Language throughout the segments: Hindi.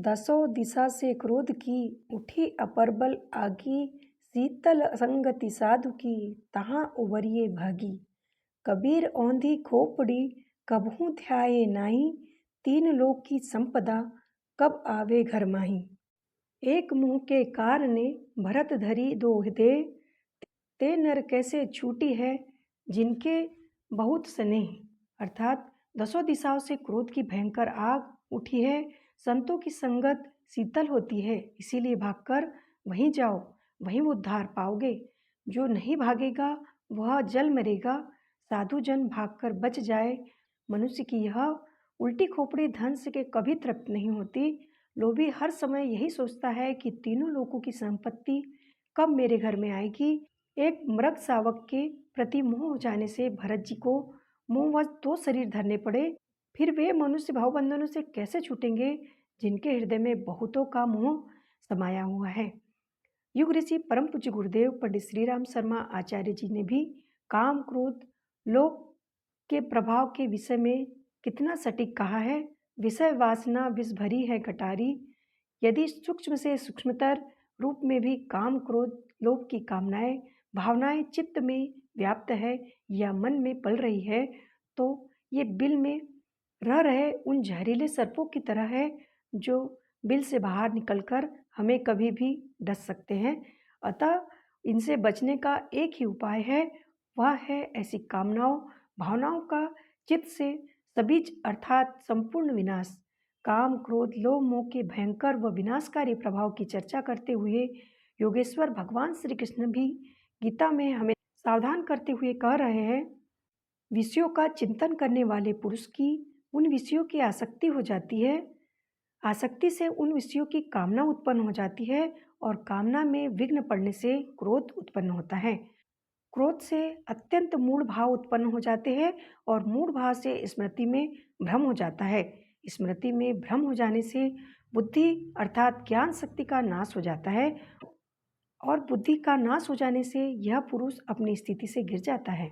दसों दिशा से क्रोध की, उठी अप्रबल आगी। शीतल संगति साधु की, तहाँ उबरिए भागी। कबीर औंधी खोपड़ी, कबहू ध्याये नाहीं। तीन लोक की संपदा, कब आवे घर माही। एक मुँह के कारणे, भरत धरी दो हृदय। ते नर कैसे छूटी है, जिनके बहुत स्नेह। अर्थात दसों दिशाओं से क्रोध की भयंकर आग उठी है। संतों की संगत शीतल होती है, इसीलिए भागकर वहीं जाओ, वहीं उद्धार पाओगे। जो नहीं भागेगा वह जल मरेगा। साधु जन भागकर बच जाए। मनुष्य की यह उल्टी खोपड़ी धन से के कभी तृप्त नहीं होती। लोभी हर समय यही सोचता है कि तीनों लोकों की संपत्ति कब मेरे घर में आएगी। एक मृग शावक के प्रति मोह हो जाने से भरत जी को मोहवश 2 शरीर धरने पड़े। फिर वे मनुष्य भाव बंधनों से कैसे छूटेंगे, जिनके हृदय में बहुतों का मोह समाया हुआ है। युग ऋषि परम पूज्य गुरुदेव पंडित श्री राम शर्मा आचार्य जी ने भी काम, क्रोध, लोभ के प्रभाव के विषय में कितना सटीक कहा है। विषय वासना विष भरी है कटारी। यदि सूक्ष्म से सूक्ष्मतर रूप में भी काम, क्रोध, लोभ की कामनाएं, भावनाएं चित्त में व्याप्त है या मन में पल रही है, तो ये बिल में रह रहे उन जहरीले सर्पों की तरह है, जो बिल से बाहर निकलकर हमें कभी भी डस सकते हैं। अतः इनसे बचने का एक ही उपाय है, वह है ऐसी कामनाओं, भावनाओं का चित्त से सबीज अर्थात संपूर्ण विनाश। काम, क्रोध, लोभ, मोह के भयंकर व विनाशकारी प्रभाव की चर्चा करते हुए योगेश्वर भगवान श्री कृष्ण भी गीता में हमें सावधान करते हुए कह रहे हैं, विषयों का चिंतन करने वाले पुरुष की उन विषयों की आसक्ति हो जाती है। आसक्ति से उन विषयों की कामना उत्पन्न हो जाती है और कामना में विघ्न पड़ने से क्रोध उत्पन्न होता है। क्रोध से अत्यंत मूढ़ भाव उत्पन्न हो जाते हैं और मूढ़ भाव से स्मृति में भ्रम हो जाता है। स्मृति में भ्रम हो जाने से बुद्धि अर्थात ज्ञान शक्ति का नाश हो जाता है और बुद्धि का नाश हो जाने से यह पुरुष अपनी स्थिति से गिर जाता है।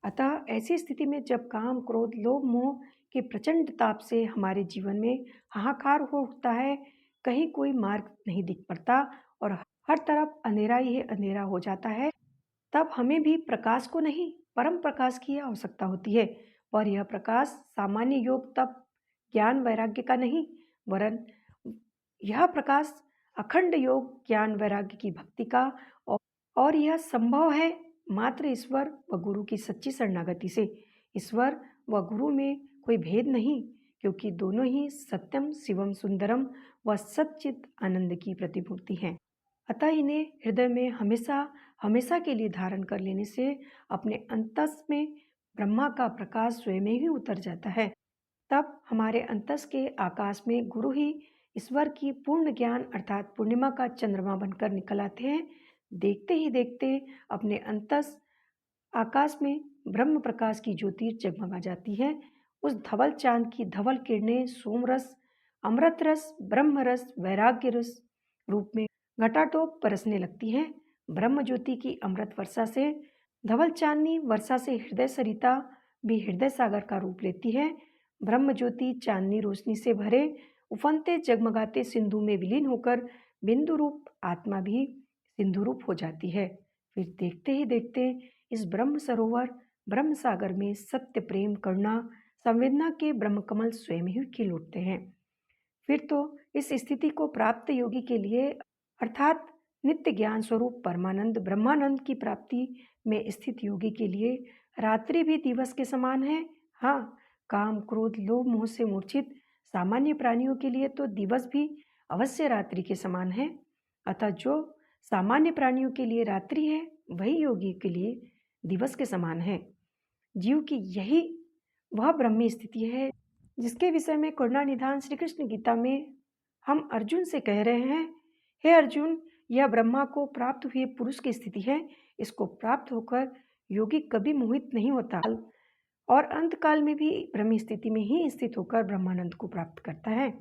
अतः ऐसी स्थिति में जब काम, क्रोध, लोभ, मोह के प्रचंड ताप से हमारे जीवन में हाहाकार हो उठता है, कहीं कोई मार्ग नहीं दिख पड़ता और हर तरफ अंधेरा ही अंधेरा हो जाता है, तब हमें भी प्रकाश को नहीं, परम प्रकाश की आवश्यकता होती है। और यह प्रकाश सामान्य योग, तप, ज्ञान, वैराग्य का नहीं, वरन यह प्रकाश अखंड योग, ज्ञान, वैराग्य की भक्ति का। और यह संभव है मात्र ईश्वर व गुरु की सच्ची शरणागति से। ईश्वर व गुरु में कोई भेद नहीं, क्योंकि दोनों ही सत्यम, शिवम, सुंदरम व सच्चित आनंद की प्रतिमूर्ति हैं। अतः इन्हें हृदय में हमेशा हमेशा के लिए धारण कर लेने से अपने अंतस में ब्रह्मा का प्रकाश स्वयं ही उतर जाता है। तब हमारे अंतस के आकाश में गुरु ही ईश्वर की पूर्ण ज्ञान अर्थात पूर्णिमा का चंद्रमा बनकर निकल आते हैं। देखते ही देखते अपने अंतस आकाश में ब्रह्म प्रकाश की ज्योति जगमगा जाती है। उस धवल चांद की धवल किरणें सोमरस, अमृत रस, ब्रह्म रस, वैराग्य रस रूप में घटाटोप बरसने लगती हैं। ब्रह्म ज्योति की अमृत वर्षा से धवल चांदनी वर्षा से हृदय सरिता भी हृदय सागर का रूप लेती है। ब्रह्म ज्योति चांदनी रोशनी से भरे उफनते जगमगाते सिंधु में विलीन होकर बिंदु रूप आत्मा भी सिंधु रूप हो जाती है। फिर देखते ही देखते इस ब्रह्म सरोवर, ब्रह्म सागर में सत्य, प्रेम, करुणा, संवेदना के ब्रह्म कमल स्वयं ही खिल उठते हैं। फिर तो इस स्थिति को प्राप्त योगी के लिए अर्थात नित्य ज्ञान स्वरूप परमानंद ब्रह्मानंद की प्राप्ति में स्थित योगी के लिए रात्रि भी दिवस के समान है। हाँ, काम, क्रोध, लोभ, मोह से मूर्छित सामान्य प्राणियों के लिए तो दिवस भी अवश्य रात्रि के समान है। अतः जो सामान्य प्राणियों के लिए रात्रि है, वही योगी के लिए दिवस के समान है। जीव की यही वह ब्रह्मी स्थिति है जिसके विषय में करुणा निधान श्री कृष्ण गीता में हम अर्जुन से कह रहे हैं, हे अर्जुन, यह ब्रह्मा को प्राप्त हुए पुरुष की स्थिति है। इसको प्राप्त होकर योगी कभी मोहित नहीं होता और अंतकाल में भी ब्रह्मी स्थिति में ही स्थित होकर ब्रह्मानंद को प्राप्त करता है।